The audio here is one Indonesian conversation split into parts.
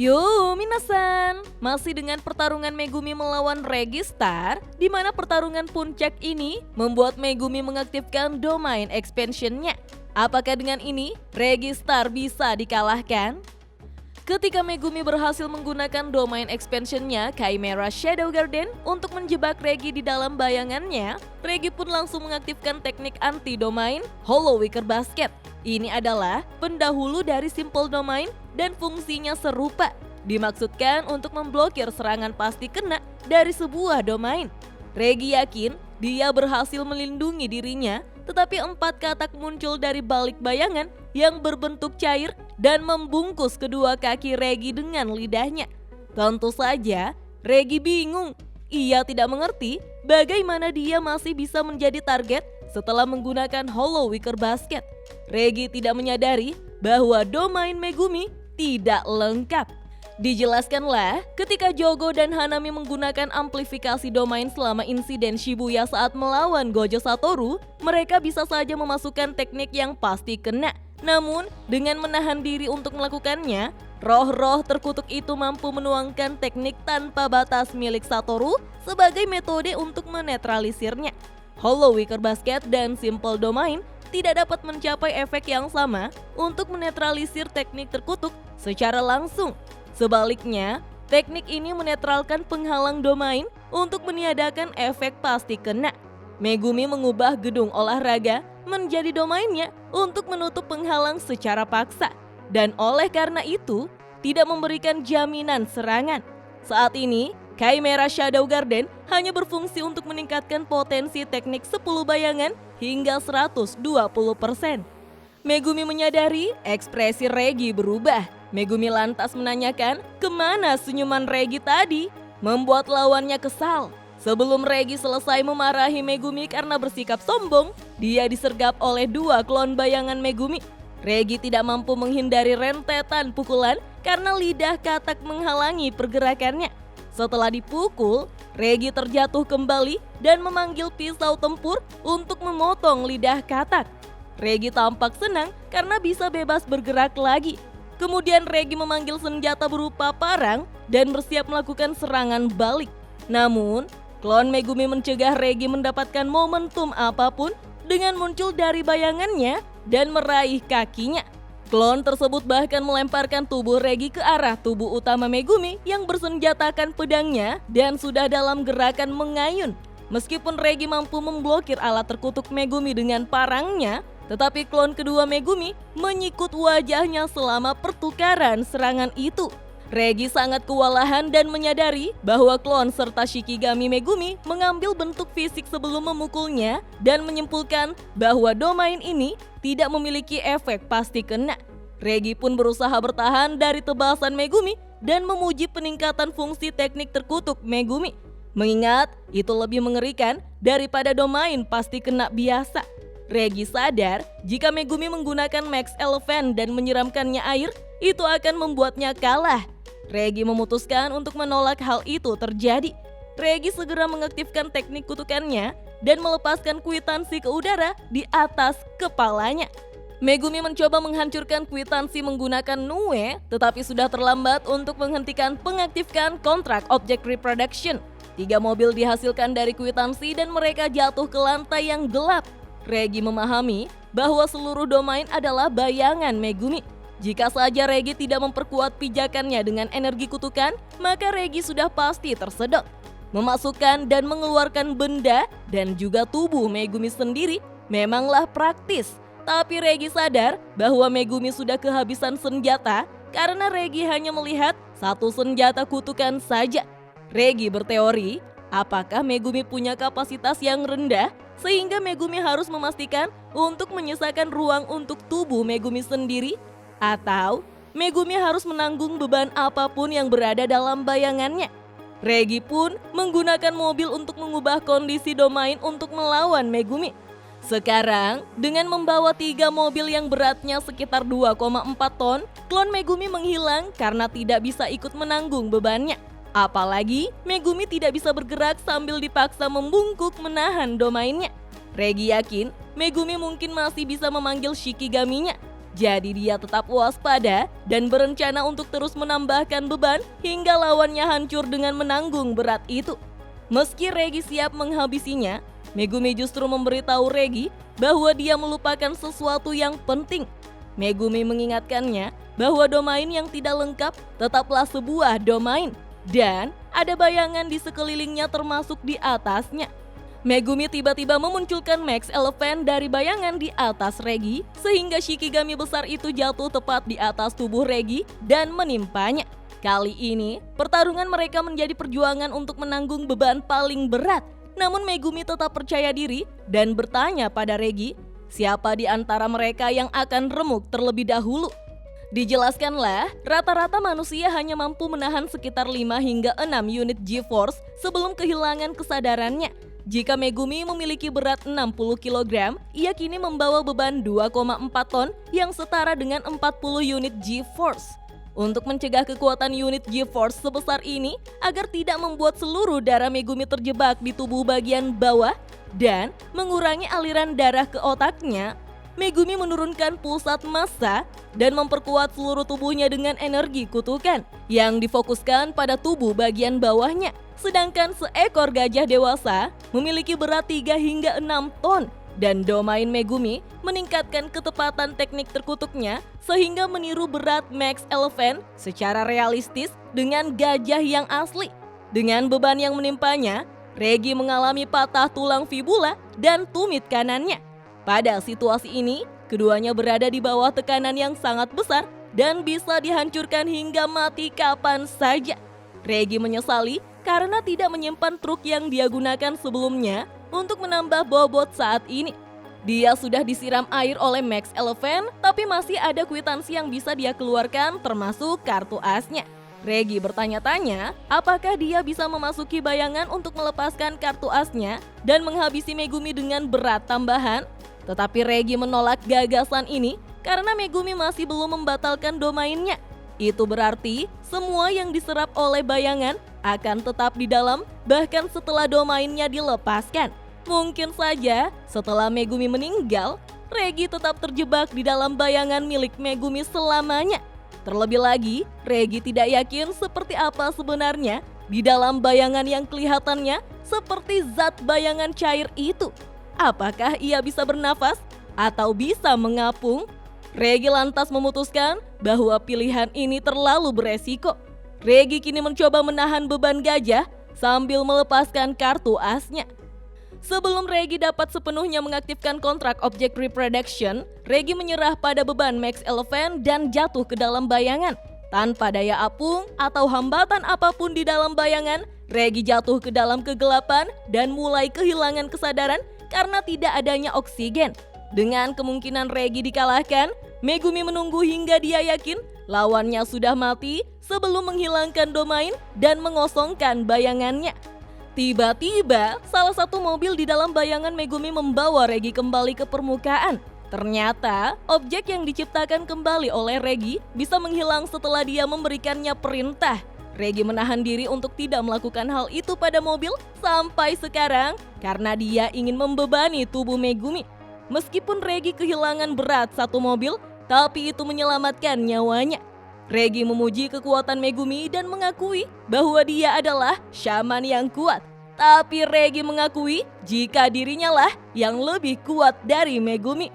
Yo, minasan! Masih dengan pertarungan Megumi melawan Registar, di mana pertarungan puncak ini membuat Megumi mengaktifkan domain expansion-nya. Apakah dengan ini, Registar bisa dikalahkan? Ketika Megumi berhasil menggunakan domain expansion-nya Chimera Shadow Garden untuk menjebak Regi di dalam bayangannya, Regi pun langsung mengaktifkan teknik anti-domain Hollow Wicker Basket. Ini adalah pendahulu dari Simple Domain dan fungsinya serupa. Dimaksudkan untuk memblokir serangan pasti kena dari sebuah domain. Regi yakin dia berhasil melindungi dirinya, tetapi 4 katak muncul dari balik bayangan yang berbentuk cair dan membungkus kedua kaki Regi dengan lidahnya. Tentu saja, Regi bingung. Ia tidak mengerti bagaimana dia masih bisa menjadi target setelah menggunakan Hollow Wicker Basket. Regi tidak menyadari bahwa domain Megumi tidak lengkap. Dijelaskanlah ketika Jogo dan Hanami menggunakan amplifikasi domain selama insiden Shibuya saat melawan Gojo Satoru, mereka bisa saja memasukkan teknik yang pasti kena. Namun, dengan menahan diri untuk melakukannya, roh-roh terkutuk itu mampu menuangkan teknik tanpa batas milik Satoru sebagai metode untuk menetralisirnya. Hollow Wicker Basket dan Simple Domain tidak dapat mencapai efek yang sama untuk menetralisir teknik terkutuk secara langsung. Sebaliknya, teknik ini menetralkan penghalang domain untuk meniadakan efek pasti kena. Megumi mengubah gedung olahraga menjadi domainnya untuk menutup penghalang secara paksa. Dan oleh karena itu, tidak memberikan jaminan serangan. Saat ini, Chimera Shadow Garden hanya berfungsi untuk meningkatkan potensi teknik 10 bayangan hingga 120%. Megumi menyadari ekspresi Regi berubah. Megumi lantas menanyakan kemana senyuman Regi tadi, membuat lawannya kesal. Sebelum Regi selesai memarahi Megumi karena bersikap sombong, dia disergap oleh 2 klon bayangan Megumi. Regi tidak mampu menghindari rentetan pukulan karena lidah katak menghalangi pergerakannya. Setelah dipukul, Regi terjatuh kembali dan memanggil pisau tempur untuk memotong lidah katak. Regi tampak senang karena bisa bebas bergerak lagi. Kemudian Regi memanggil senjata berupa parang dan bersiap melakukan serangan balik. Namun, klon Megumi mencegah Regi mendapatkan momentum apapun dengan muncul dari bayangannya dan meraih kakinya. Klon tersebut bahkan melemparkan tubuh Regi ke arah tubuh utama Megumi yang bersenjatakan pedangnya dan sudah dalam gerakan mengayun. Meskipun Regi mampu memblokir alat terkutuk Megumi dengan parangnya, tetapi klon kedua Megumi menyikut wajahnya selama pertukaran serangan itu. Regi sangat kewalahan dan menyadari bahwa klon serta Shikigami Megumi mengambil bentuk fisik sebelum memukulnya dan menyimpulkan bahwa domain ini tidak memiliki efek pasti kena. Regi pun berusaha bertahan dari tebasan Megumi dan memuji peningkatan fungsi teknik terkutuk Megumi. Mengingat itu lebih mengerikan daripada domain pasti kena biasa. Regi sadar jika Megumi menggunakan Max Elephant dan menyiramkannya air, itu akan membuatnya kalah. Regi memutuskan untuk menolak hal itu terjadi. Regi segera mengaktifkan teknik kutukannya dan melepaskan kwitansi ke udara di atas kepalanya. Megumi mencoba menghancurkan kwitansi menggunakan Nue, tetapi sudah terlambat untuk menghentikan pengaktifkan kontrak Object Reproduction. 3 mobil dihasilkan dari kwitansi dan mereka jatuh ke lantai yang gelap. Regi memahami bahwa seluruh domain adalah bayangan Megumi. Jika saja Regi tidak memperkuat pijakannya dengan energi kutukan, maka Regi sudah pasti tersedot. Memasukkan dan mengeluarkan benda dan juga tubuh Megumi sendiri memanglah praktis. Tapi Regi sadar bahwa Megumi sudah kehabisan senjata karena Regi hanya melihat 1 senjata kutukan saja. Regi berteori, apakah Megumi punya kapasitas yang rendah sehingga Megumi harus memastikan untuk menyisakan ruang untuk tubuh Megumi sendiri? Atau Megumi harus menanggung beban apapun yang berada dalam bayangannya? Regi pun menggunakan mobil untuk mengubah kondisi domain untuk melawan Megumi. Sekarang, dengan membawa 3 mobil yang beratnya sekitar 2,4 ton, klon Megumi menghilang karena tidak bisa ikut menanggung bebannya. Apalagi Megumi tidak bisa bergerak sambil dipaksa membungkuk menahan domainnya. Regi yakin Megumi mungkin masih bisa memanggil Shikigaminya. Jadi dia tetap waspada dan berencana untuk terus menambahkan beban hingga lawannya hancur dengan menanggung berat itu. Meski Regi siap menghabisinya, Megumi justru memberitahu Regi bahwa dia melupakan sesuatu yang penting. Megumi mengingatkannya bahwa domain yang tidak lengkap tetaplah sebuah domain dan ada bayangan di sekelilingnya termasuk di atasnya. Megumi tiba-tiba memunculkan Max Elephant dari bayangan di atas Regi sehingga Shikigami besar itu jatuh tepat di atas tubuh Regi dan menimpanya. Kali ini, pertarungan mereka menjadi perjuangan untuk menanggung beban paling berat. Namun Megumi tetap percaya diri dan bertanya pada Regi, siapa di antara mereka yang akan remuk terlebih dahulu? Dijelaskanlah, rata-rata manusia hanya mampu menahan sekitar 5 hingga 6 unit G-Force sebelum kehilangan kesadarannya. Jika Megumi memiliki berat 60 kg, ia kini membawa beban 2,4 ton yang setara dengan 40 unit G-Force. Untuk mencegah kekuatan unit G-Force sebesar ini agar tidak membuat seluruh darah Megumi terjebak di tubuh bagian bawah dan mengurangi aliran darah ke otaknya, Megumi menurunkan pusat massa dan memperkuat seluruh tubuhnya dengan energi kutukan yang difokuskan pada tubuh bagian bawahnya. Sedangkan seekor gajah dewasa memiliki berat 3 hingga 6 ton. Dan domain Megumi meningkatkan ketepatan teknik terkutuknya sehingga meniru berat Max Elephant secara realistis dengan gajah yang asli. Dengan beban yang menimpanya, Regi mengalami patah tulang fibula dan tumit kanannya. Pada situasi ini, keduanya berada di bawah tekanan yang sangat besar dan bisa dihancurkan hingga mati kapan saja. Regi menyesali karena tidak menyimpan truk yang dia gunakan sebelumnya untuk menambah bobot saat ini. Dia sudah disiram air oleh Max Elephant, tapi masih ada kwitansi yang bisa dia keluarkan termasuk kartu asnya. Regi bertanya-tanya apakah dia bisa memasuki bayangan untuk melepaskan kartu asnya dan menghabisi Megumi dengan berat tambahan. Tetapi Regi menolak gagasan ini karena Megumi masih belum membatalkan domainnya. Itu berarti semua yang diserap oleh bayangan akan tetap di dalam bahkan setelah domainnya dilepaskan. Mungkin saja setelah Megumi meninggal, Regi tetap terjebak di dalam bayangan milik Megumi selamanya. Terlebih lagi, Regi tidak yakin seperti apa sebenarnya di dalam bayangan yang kelihatannya seperti zat bayangan cair itu. Apakah ia bisa bernafas atau bisa mengapung? Regi lantas memutuskan bahwa pilihan ini terlalu beresiko. Regi kini mencoba menahan beban gajah sambil melepaskan kartu asnya. Sebelum Regi dapat sepenuhnya mengaktifkan kontrak Object Reproduction, Regi menyerah pada beban Max Elephant dan jatuh ke dalam bayangan. Tanpa daya apung atau hambatan apapun di dalam bayangan, Regi jatuh ke dalam kegelapan dan mulai kehilangan kesadaran karena tidak adanya oksigen. Dengan kemungkinan Regi dikalahkan, Megumi menunggu hingga dia yakin lawannya sudah mati sebelum menghilangkan domain dan mengosongkan bayangannya. Tiba-tiba, salah satu mobil di dalam bayangan Megumi membawa Regi kembali ke permukaan. Ternyata, objek yang diciptakan kembali oleh Regi bisa menghilang setelah dia memberikannya perintah. Regi menahan diri untuk tidak melakukan hal itu pada mobil sampai sekarang karena dia ingin membebani tubuh Megumi. Meskipun Regi kehilangan berat satu mobil, tapi itu menyelamatkan nyawanya. Regi memuji kekuatan Megumi dan mengakui bahwa dia adalah shaman yang kuat. Tapi Regi mengakui jika dirinya lah yang lebih kuat dari Megumi.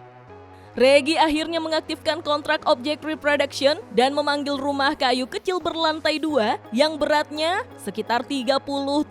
Regi akhirnya mengaktifkan kontrak Object Reproduction dan memanggil rumah kayu kecil berlantai 2 yang beratnya sekitar 30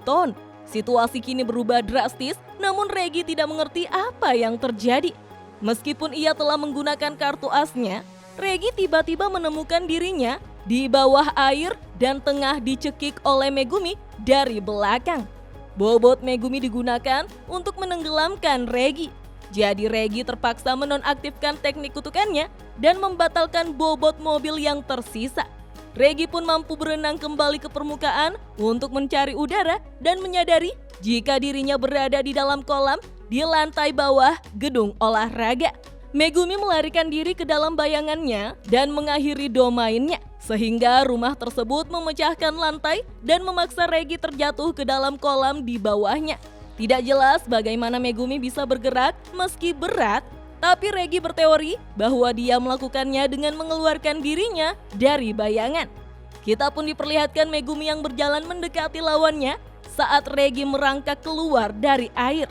ton. Situasi kini berubah drastis, namun Regi tidak mengerti apa yang terjadi. Meskipun ia telah menggunakan kartu asnya, Regi tiba-tiba menemukan dirinya di bawah air dan tengah dicekik oleh Megumi dari belakang. Bobot Megumi digunakan untuk menenggelamkan Regi. Jadi Regi terpaksa menonaktifkan teknik kutukannya dan membatalkan bobot mobil yang tersisa. Regi pun mampu berenang kembali ke permukaan untuk mencari udara dan menyadari jika dirinya berada di dalam kolam di lantai bawah gedung olahraga. Megumi melarikan diri ke dalam bayangannya dan mengakhiri domainnya, sehingga rumah tersebut memecahkan lantai dan memaksa Regi terjatuh ke dalam kolam di bawahnya. Tidak jelas bagaimana Megumi bisa bergerak meski berat, Tapi Regi berteori bahwa dia melakukannya dengan mengeluarkan dirinya dari bayangan. Kita pun diperlihatkan Megumi yang berjalan mendekati lawannya saat Regi merangkak keluar dari air.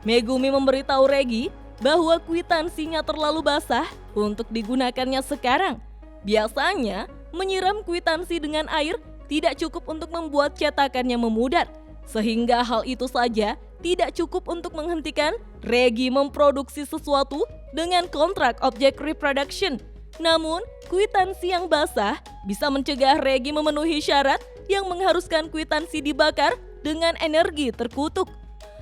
Megumi memberitahu Regi bahwa kwitansinya terlalu basah untuk digunakannya sekarang. Biasanya, menyiram kwitansi dengan air tidak cukup untuk membuat cetakannya memudar. Sehingga hal itu saja tidak cukup untuk menghentikan Regi memproduksi sesuatu dengan kontrak objek reproduction. Namun, kwitansi yang basah bisa mencegah Regi memenuhi syarat yang mengharuskan kwitansi dibakar dengan energi terkutuk.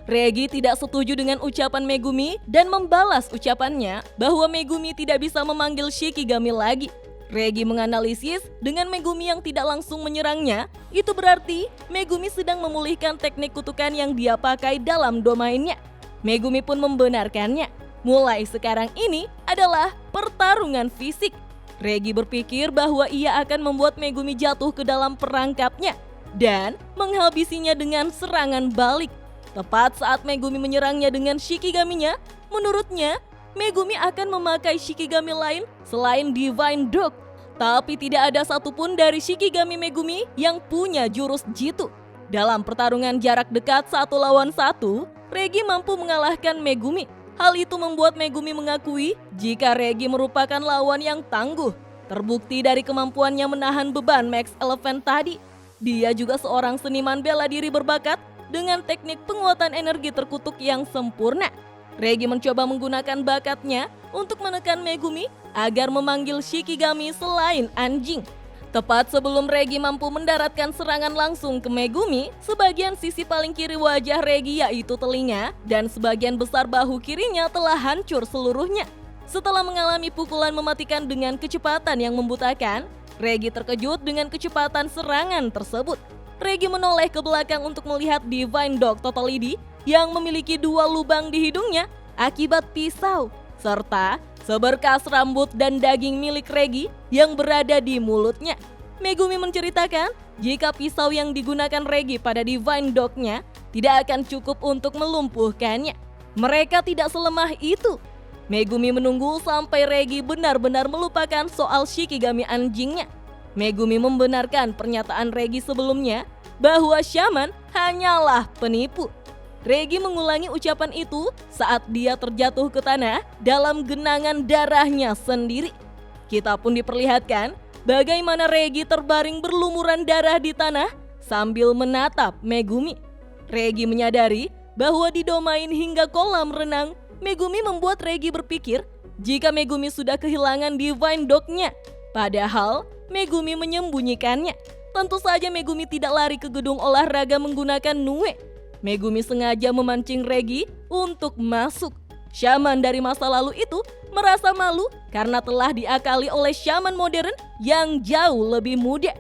Regi tidak setuju dengan ucapan Megumi dan membalas ucapannya bahwa Megumi tidak bisa memanggil Shikigami lagi. Regi menganalisis dengan Megumi yang tidak langsung menyerangnya, itu berarti Megumi sedang memulihkan teknik kutukan yang dia pakai dalam domainnya. Megumi pun membenarkannya. Mulai sekarang ini adalah pertarungan fisik. Regi berpikir bahwa ia akan membuat Megumi jatuh ke dalam perangkapnya dan menghabisinya dengan serangan balik. Tepat saat Megumi menyerangnya dengan Shikigaminya, menurutnya Megumi akan memakai Shikigami lain selain Divine Dog. Tapi tidak ada satupun dari Shikigami Megumi yang punya jurus jitu. Dalam pertarungan jarak dekat 1 lawan 1, Regi mampu mengalahkan Megumi. Hal itu membuat Megumi mengakui jika Regi merupakan lawan yang tangguh. Terbukti dari kemampuannya menahan beban Max Elephant tadi. Dia juga seorang seniman bela diri berbakat dengan teknik penguatan energi terkutuk yang sempurna. Regi mencoba menggunakan bakatnya untuk menekan Megumi agar memanggil Shikigami selain anjing. Tepat sebelum Regi mampu mendaratkan serangan langsung ke Megumi, sebagian sisi paling kiri wajah Regi yaitu telinga dan sebagian besar bahu kirinya telah hancur seluruhnya. Setelah mengalami pukulan mematikan dengan kecepatan yang membutakan, Regi terkejut dengan kecepatan serangan tersebut. Regi menoleh ke belakang untuk melihat Divine Dog Totality yang memiliki 2 lubang di hidungnya akibat pisau, serta seberkas rambut dan daging milik Regi yang berada di mulutnya. Megumi menceritakan jika pisau yang digunakan Regi pada Divine Dog-nya tidak akan cukup untuk melumpuhkannya. Mereka tidak selemah itu. Megumi menunggu sampai Regi benar-benar melupakan soal Shikigami anjingnya. Megumi membenarkan pernyataan Regi sebelumnya bahwa Shaman hanyalah penipu. Regi mengulangi ucapan itu saat dia terjatuh ke tanah dalam genangan darahnya sendiri. Kita pun diperlihatkan bagaimana Regi terbaring berlumuran darah di tanah sambil menatap Megumi. Regi menyadari bahwa di domain hingga kolam renang, Megumi membuat Regi berpikir jika Megumi sudah kehilangan Divine Dog-nya. Padahal Megumi menyembunyikannya. Tentu saja Megumi tidak lari ke gedung olahraga menggunakan Nue. Megumi sengaja memancing Regi untuk masuk. Shaman dari masa lalu itu merasa malu karena telah diakali oleh shaman modern yang jauh lebih muda.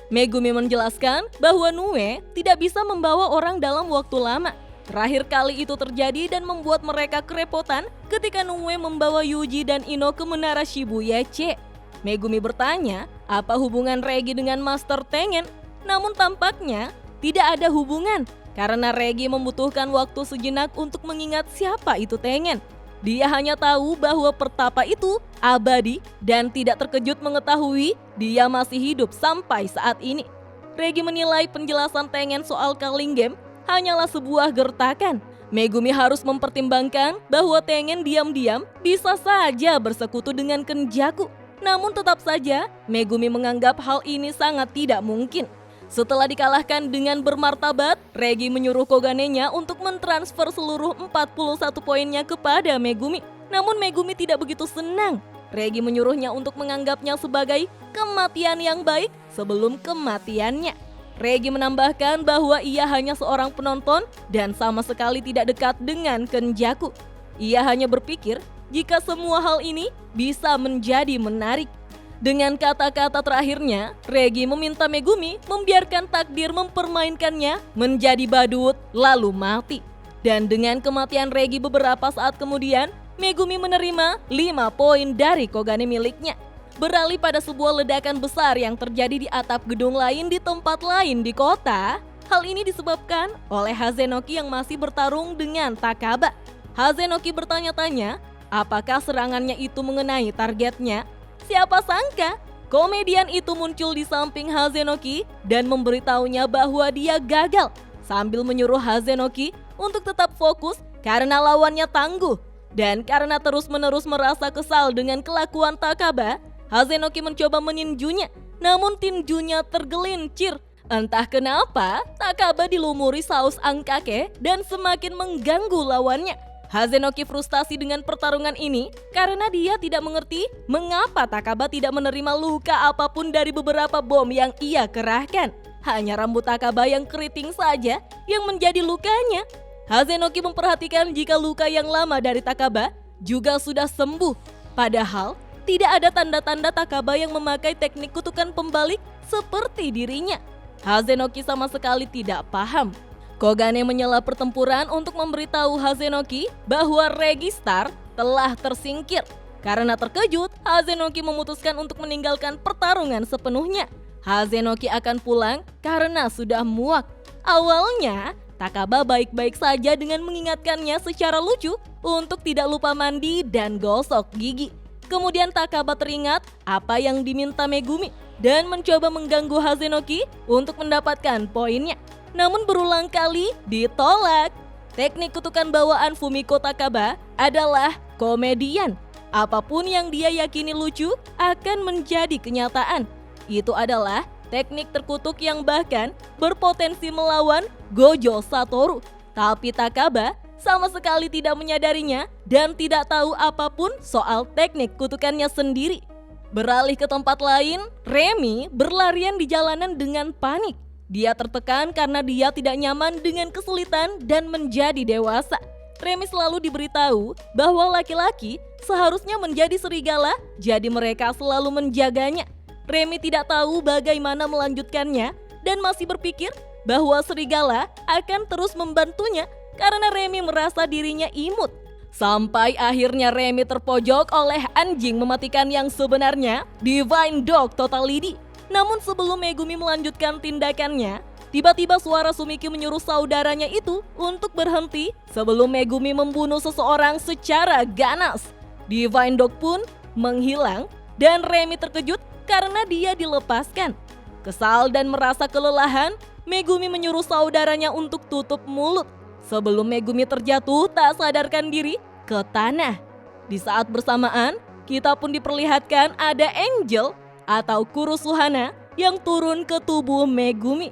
Megumi menjelaskan bahwa Nue tidak bisa membawa orang dalam waktu lama. Terakhir kali itu terjadi dan membuat mereka kerepotan ketika Nue membawa Yuji dan Ino ke menara Shibuya C. Megumi bertanya apa hubungan Regi dengan Master Tengen, namun tampaknya tidak ada hubungan. Karena Regi membutuhkan waktu sejenak untuk mengingat siapa itu Tengen. Dia hanya tahu bahwa pertapa itu abadi dan tidak terkejut mengetahui dia masih hidup sampai saat ini. Regi menilai penjelasan Tengen soal Culling Game hanyalah sebuah gertakan. Megumi harus mempertimbangkan bahwa Tengen diam-diam bisa saja bersekutu dengan Kenjaku. Namun tetap saja Megumi menganggap hal ini sangat tidak mungkin. Setelah dikalahkan dengan bermartabat, Regi menyuruh Koganenya untuk mentransfer seluruh 41 poinnya kepada Megumi. Namun Megumi tidak begitu senang. Regi menyuruhnya untuk menganggapnya sebagai kematian yang baik sebelum kematiannya. Regi menambahkan bahwa ia hanya seorang penonton dan sama sekali tidak dekat dengan Kenjaku. Ia hanya berpikir jika semua hal ini bisa menjadi menarik. Dengan kata-kata terakhirnya, Regi meminta Megumi membiarkan takdir mempermainkannya menjadi badut lalu mati. Dan dengan kematian Regi beberapa saat kemudian, Megumi menerima 5 poin dari Kogane miliknya. Beralih pada sebuah ledakan besar yang terjadi di atap gedung lain di tempat lain di kota. Hal ini disebabkan oleh Hazenoki yang masih bertarung dengan Takaba. Hazenoki bertanya-tanya Apakah serangannya itu mengenai targetnya? Siapa sangka komedian itu muncul di samping Hazenoki dan memberitahunya bahwa dia gagal, sambil menyuruh Hazenoki untuk tetap fokus karena lawannya tangguh. Dan karena terus-menerus merasa kesal dengan kelakuan Takaba, Hazenoki mencoba meninjunya, namun tinjunya tergelincir. Entah kenapa, Takaba dilumuri saus angkake dan semakin mengganggu lawannya. Hazenoki frustasi dengan pertarungan ini karena dia tidak mengerti mengapa Takaba tidak menerima luka apapun dari beberapa bom yang ia kerahkan. Hanya rambut Takaba yang keriting saja yang menjadi lukanya. Hazenoki memperhatikan jika luka yang lama dari Takaba juga sudah sembuh. Padahal tidak ada tanda-tanda Takaba yang memakai teknik kutukan pembalik seperti dirinya. Hazenoki sama sekali tidak paham. Kogane menyela pertempuran untuk memberitahu Hazenoki bahwa Registar telah tersingkir. Karena terkejut, Hazenoki memutuskan untuk meninggalkan pertarungan sepenuhnya. Hazenoki akan pulang karena sudah muak. Awalnya, Takaba baik-baik saja dengan mengingatkannya secara lucu untuk tidak lupa mandi dan gosok gigi. Kemudian Takaba teringat apa yang diminta Megumi dan mencoba mengganggu Hazenoki untuk mendapatkan poinnya. Namun berulang kali ditolak. Teknik kutukan bawaan Fumiko Takaba adalah komedian. Apapun yang dia yakini lucu akan menjadi kenyataan. Itu adalah teknik terkutuk yang bahkan berpotensi melawan Gojo Satoru. Tapi Takaba sama sekali tidak menyadarinya dan tidak tahu apapun soal teknik kutukannya sendiri. Beralih ke tempat lain, Remy berlarian di jalanan dengan panik. Dia tertekan karena dia tidak nyaman dengan kesulitan dan menjadi dewasa. Remy selalu diberitahu bahwa laki-laki seharusnya menjadi serigala, jadi mereka selalu menjaganya. Remy tidak tahu bagaimana melanjutkannya dan masih berpikir bahwa serigala akan terus membantunya karena Remy merasa dirinya imut. Sampai akhirnya Remy terpojok oleh anjing mematikan yang sebenarnya, Divine Dog Totality. Namun sebelum Megumi melanjutkan tindakannya, tiba-tiba suara Sumiki menyuruh saudaranya itu untuk berhenti sebelum Megumi membunuh seseorang secara ganas. Divine Dog pun menghilang dan Remy terkejut karena dia dilepaskan. Kesal dan merasa kelelahan, Megumi menyuruh saudaranya untuk tutup mulut sebelum Megumi terjatuh tak sadarkan diri ke tanah. Di saat bersamaan, kita pun diperlihatkan ada Angel atau Kurusuhana yang turun ke tubuh Megumi.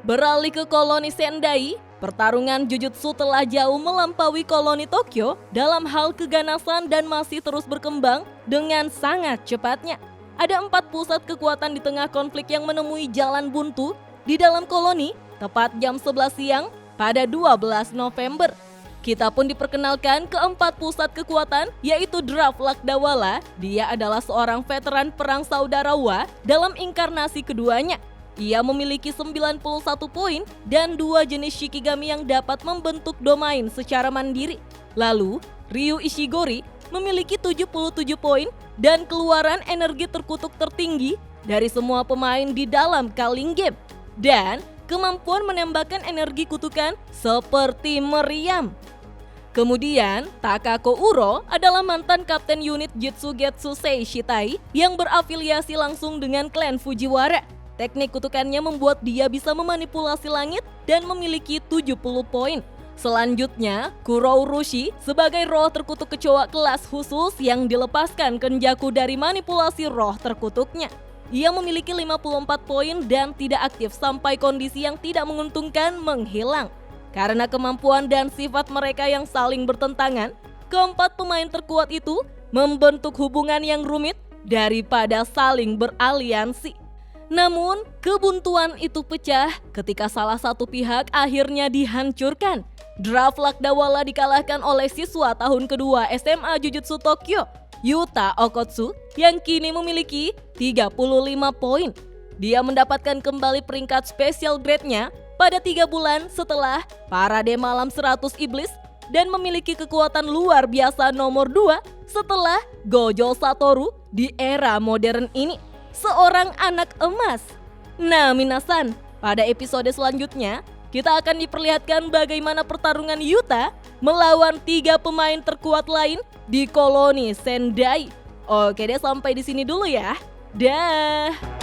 Beralih ke koloni Sendai, pertarungan Jujutsu telah jauh melampaui koloni Tokyo dalam hal keganasan dan masih terus berkembang dengan sangat cepatnya. Ada 4 pusat kekuatan di tengah konflik yang menemui jalan buntu di dalam koloni tepat jam 11 siang pada 12 November. Kita pun diperkenalkan ke 4 pusat kekuatan, yaitu Draft Lakdawala. Dia adalah seorang veteran perang saudara Wa dalam inkarnasi keduanya. Ia memiliki 91 poin dan 2 jenis Shikigami yang dapat membentuk domain secara mandiri. Lalu, Ryu Ishigori memiliki 77 poin dan keluaran energi terkutuk tertinggi dari semua pemain di dalam Culling Game. Dan kemampuan menembakkan energi kutukan seperti meriam. Kemudian, Takako Uro adalah mantan kapten unit Jutsugetsu Seishitai yang berafiliasi langsung dengan klan Fujiwara. Teknik kutukannya membuat dia bisa memanipulasi langit dan memiliki 70 poin. Selanjutnya, Kurou Rushi sebagai roh terkutuk kecoa kelas khusus yang dilepaskan Kenjaku dari manipulasi roh terkutuknya. Ia memiliki 54 poin dan tidak aktif sampai kondisi yang tidak menguntungkan menghilang. Karena kemampuan dan sifat mereka yang saling bertentangan, keempat pemain terkuat itu membentuk hubungan yang rumit daripada saling beraliansi. Namun, kebuntuan itu pecah ketika salah satu pihak akhirnya dihancurkan. Draft Lakdawala dikalahkan oleh siswa tahun kedua SMA Jujutsu Tokyo, Yuta Okotsu, yang kini memiliki 35 poin. Dia mendapatkan kembali peringkat special grade-nya pada 3 bulan setelah Parade Malam 100 Iblis dan memiliki kekuatan luar biasa nomor 2 setelah Gojo Satoru di era modern ini. Seorang anak emas. Nah, minasan, pada episode selanjutnya kita akan diperlihatkan bagaimana pertarungan Yuta melawan 3 pemain terkuat lain di koloni Sendai. Oke deh, sampai di sini dulu ya. Dah.